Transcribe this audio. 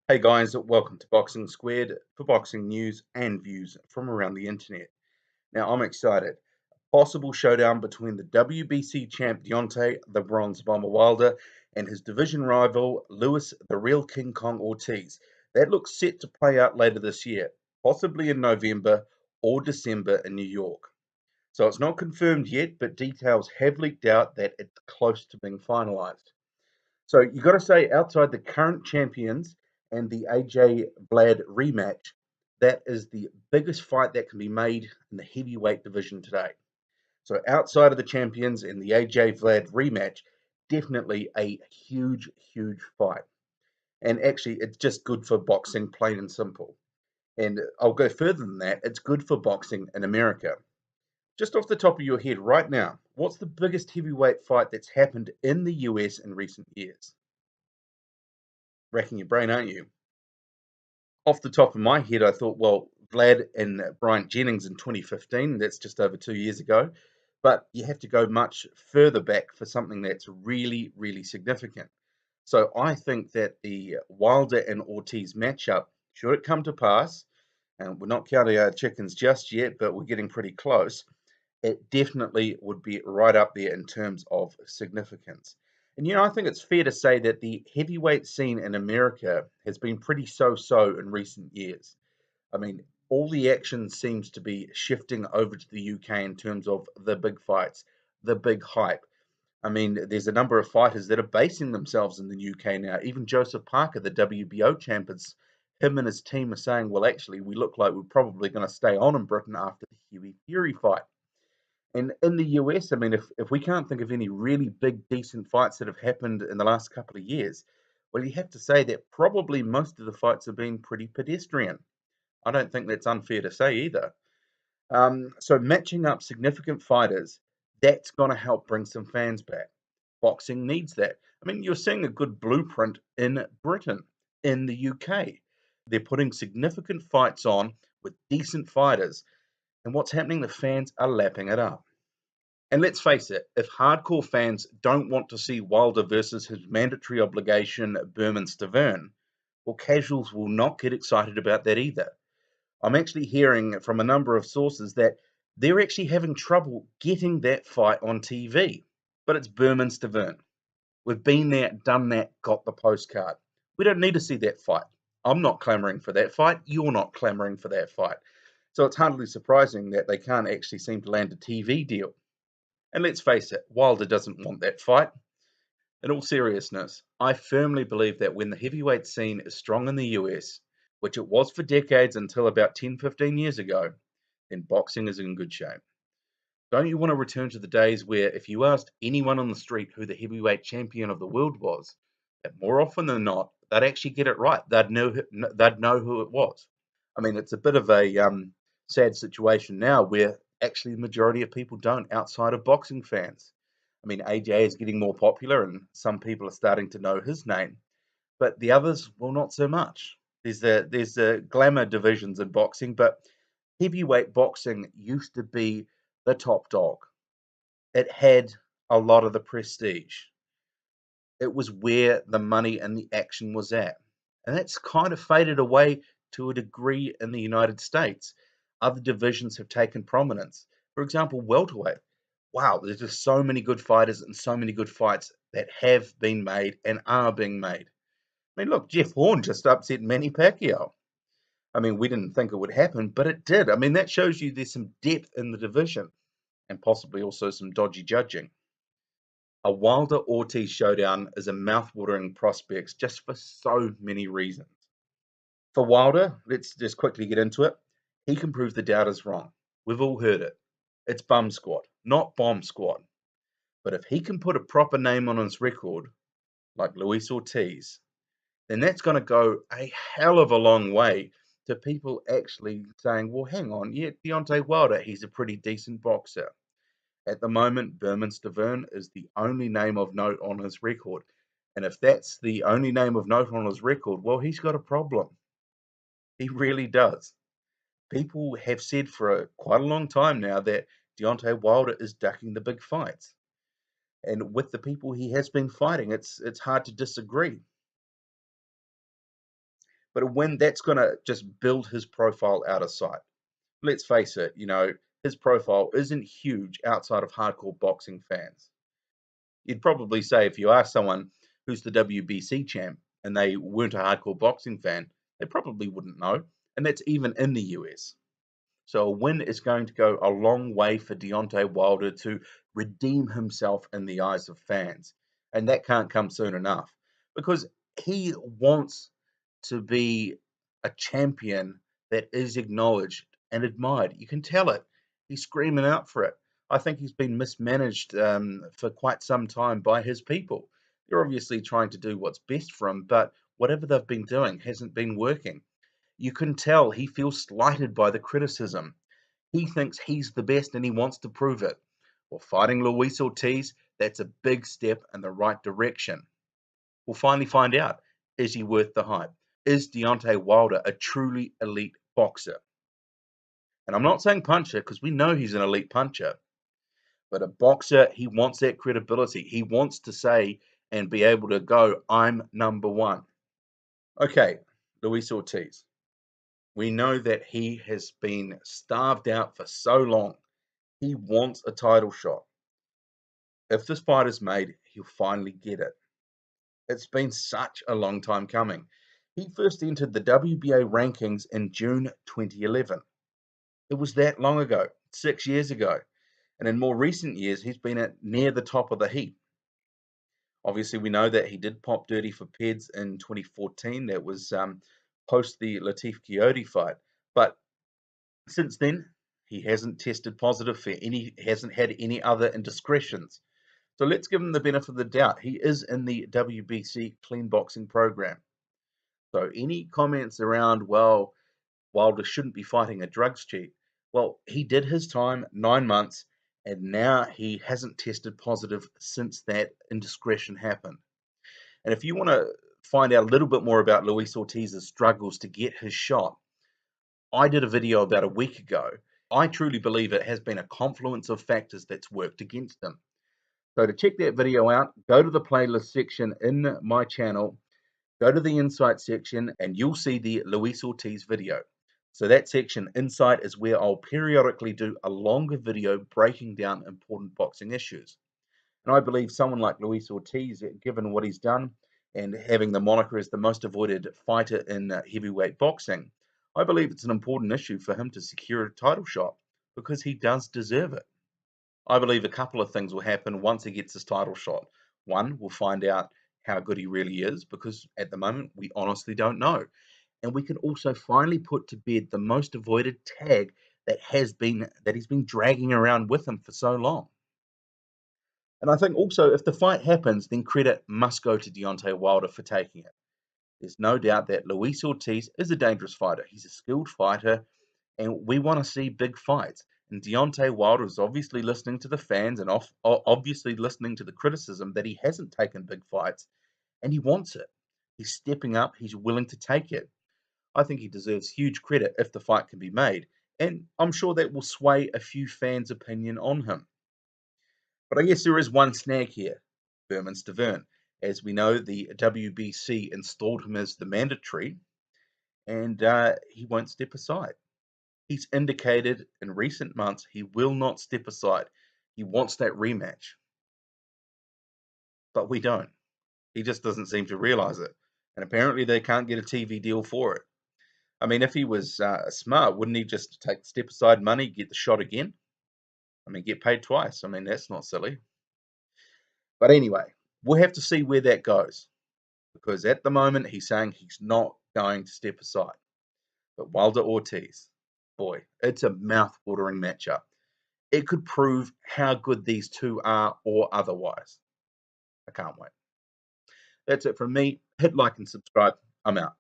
Hey guys, welcome to Boxing Squared for boxing news and views from around the internet. Now, I'm excited. Possible showdown between the WBC champ Deontay, the Bronze Bomber Wilder, and his division rival Lewis, the Real King Kong Ortiz. That looks set to play out later this year, possibly in November or December in New York. So it's not confirmed yet, but details have leaked out that it's close to being finalized. So you got to say, outside the current champions and the AJ Vlad rematch, that is the biggest fight that can be made in the heavyweight division today. So outside of the champions and the AJ Vlad rematch, definitely a huge, huge fight. And actually, it's just good for boxing, plain and simple. And I'll go further than that. It's good for boxing in America. Just off the top of your head right now, what's the biggest heavyweight fight that's happened in the US in recent years? Racking your brain, aren't you? Off the top of my head, I thought, well, Vlad and Bryant Jennings in 2015, that's just over 2 years ago. But you have to go much further back for something that's really, really significant. So I think that the Wilder and Ortiz matchup, should it come to pass, and we're not counting our chickens just yet, but we're getting pretty close, it definitely would be right up there in terms of significance. And I think it's fair to say that the heavyweight scene in America has been pretty so-so in recent years. I mean, all the action seems to be shifting over to the UK in terms of the big fights, the big hype. I mean, there's a number of fighters that are basing themselves in the UK now. Even Joseph Parker, the WBO champions, him and his team are saying, well, actually, we look like we're probably going to stay on in Britain after the Hughie Fury fight. And in the US, I mean, if we can't think of any really big, decent fights that have happened in the last couple of years, well, you have to say that probably most of the fights have been pretty pedestrian. I don't think that's unfair to say either. So matching up significant fighters, that's going to help bring some fans back. Boxing needs that. I mean, you're seeing a good blueprint in Britain, in the UK. They're putting significant fights on with decent fighters, and what's happening? The fans are lapping it up. And let's face it, if hardcore fans don't want to see Wilder versus his mandatory obligation Berman Stavern, well, casuals will not get excited about that either. I'm actually hearing from a number of sources that they're actually having trouble getting that fight on TV. But it's Berman Stavern. We've been there, done that, got the postcard. We don't need to see that fight. I'm not clamoring for that fight. You're not clamoring for that fight. So it's hardly surprising that they can't actually seem to land a TV deal. And let's face it, Wilder doesn't want that fight. In all seriousness, I firmly believe that when the heavyweight scene is strong in the US, which it was for decades until about 10, 15 years ago, then boxing is in good shape. Don't you want to return to the days where if you asked anyone on the street who the heavyweight champion of the world was, that more often than not, they'd actually get it right. They'd know who it was. I mean, it's a bit of a sad situation now where actually the majority of people don't outside of boxing fans. I mean, AJ is getting more popular and some people are starting to know his name, but the others, well, not so much. There's the glamour divisions in boxing, but heavyweight boxing used to be the top dog. It had a lot of the prestige. It was where the money and the action was at. And that's kind of faded away to a degree in the United States. Other divisions have taken prominence. For example, welterweight. Wow, there's just so many good fighters and so many good fights that have been made and are being made. I mean, look, Jeff Horn just upset Manny Pacquiao. I mean, we didn't think it would happen, but it did. I mean, that shows you there's some depth in the division and possibly also some dodgy judging. A Wilder Ortiz showdown is a mouth-watering prospect just for so many reasons. For Wilder, let's just quickly get into it. He can prove the doubters wrong. We've all heard it. It's bum squad, not bomb squad. But if he can put a proper name on his record, like Luis Ortiz, then that's going to go a hell of a long way to people actually saying, well, hang on, yeah, Deontay Wilder, he's a pretty decent boxer. At the moment, Berman Stavern is the only name of note on his record. And if that's the only name of note on his record, well, he's got a problem. He really does. People have said for quite a long time now that Deontay Wilder is ducking the big fights. And with the people he has been fighting, it's hard to disagree. but a win that's going to just build his profile out of sight. Let's face it, his profile isn't huge outside of hardcore boxing fans. You'd probably say if you ask someone who's the WBC champ and they weren't a hardcore boxing fan, they probably wouldn't know. And that's even in the US. So a win is going to go a long way for Deontay Wilder to redeem himself in the eyes of fans. And that can't come soon enough because he wants to be a champion that is acknowledged and admired. You can tell it. He's screaming out for it. I think he's been mismanaged for quite some time by his people. They're obviously trying to do what's best for him, but whatever they've been doing hasn't been working. You can tell he feels slighted by the criticism. He thinks he's the best and he wants to prove it. Well, fighting Luis Ortiz, that's a big step in the right direction. We'll finally find out, is he worth the hype? Is Deontay Wilder a truly elite boxer? And I'm not saying puncher because we know he's an elite puncher. But a boxer, he wants that credibility. He wants to say and be able to go, I'm number one. Okay, Luis Ortiz. We know that he has been starved out for so long. He wants a title shot. If this fight is made, he'll finally get it. It's been such a long time coming. He first entered the WBA rankings in June 2011. It was that long ago, 6 years ago. And in more recent years, he's been at near the top of the heap. Obviously, we know that he did pop dirty for Peds in 2014. That was post the Latif Kiyoti fight. But since then, he hasn't tested positive for hasn't had any other indiscretions. So let's give him the benefit of the doubt. He is in the WBC clean boxing program. So any comments around, well, Wilder shouldn't be fighting a drugs cheat. Well, he did his time, 9 months, and now he hasn't tested positive since that indiscretion happened. And if you want to find out a little bit more about Luis Ortiz's struggles to get his shot, I did a video about a week ago. I truly believe it has been a confluence of factors that's worked against him. So to check that video out, go to the playlist section in my channel, go to the Insight section, and you'll see the Luis Ortiz video. So that section, Insight, is where I'll periodically do a longer video breaking down important boxing issues. And I believe someone like Luis Ortiz, given what he's done and having the moniker as the most avoided fighter in heavyweight boxing, I believe it's an important issue for him to secure a title shot because he does deserve it. I believe a couple of things will happen once he gets his title shot. One, we'll find out how good he really is because at the moment we honestly don't know. And we can also finally put to bed the most avoided tag that he's been dragging around with him for so long. And I think also if the fight happens, then credit must go to Deontay Wilder for taking it. There's no doubt that Luis Ortiz is a dangerous fighter. He's a skilled fighter, and we want to see big fights. And Deontay Wilder is obviously listening to the fans and obviously listening to the criticism that he hasn't taken big fights, and he wants it. He's stepping up. He's willing to take it. I think he deserves huge credit if the fight can be made, and I'm sure that will sway a few fans' opinion on him. But I guess there is one snag here, Berman Stavern. As we know, the WBC installed him as the mandatory, and he won't step aside. He's indicated in recent months he will not step aside. He wants that rematch. But we don't. He just doesn't seem to realize it. And apparently they can't get a TV deal for it. I mean, if he was smart, wouldn't he just take step aside money, get the shot again? I mean, get paid twice. I mean, that's not silly. But anyway, we'll have to see where that goes. Because at the moment, he's saying he's not going to step aside. But Wilder Ortiz, boy, it's a mouth-watering matchup. It could prove how good these two are or otherwise. I can't wait. That's it from me. Hit like and subscribe. I'm out.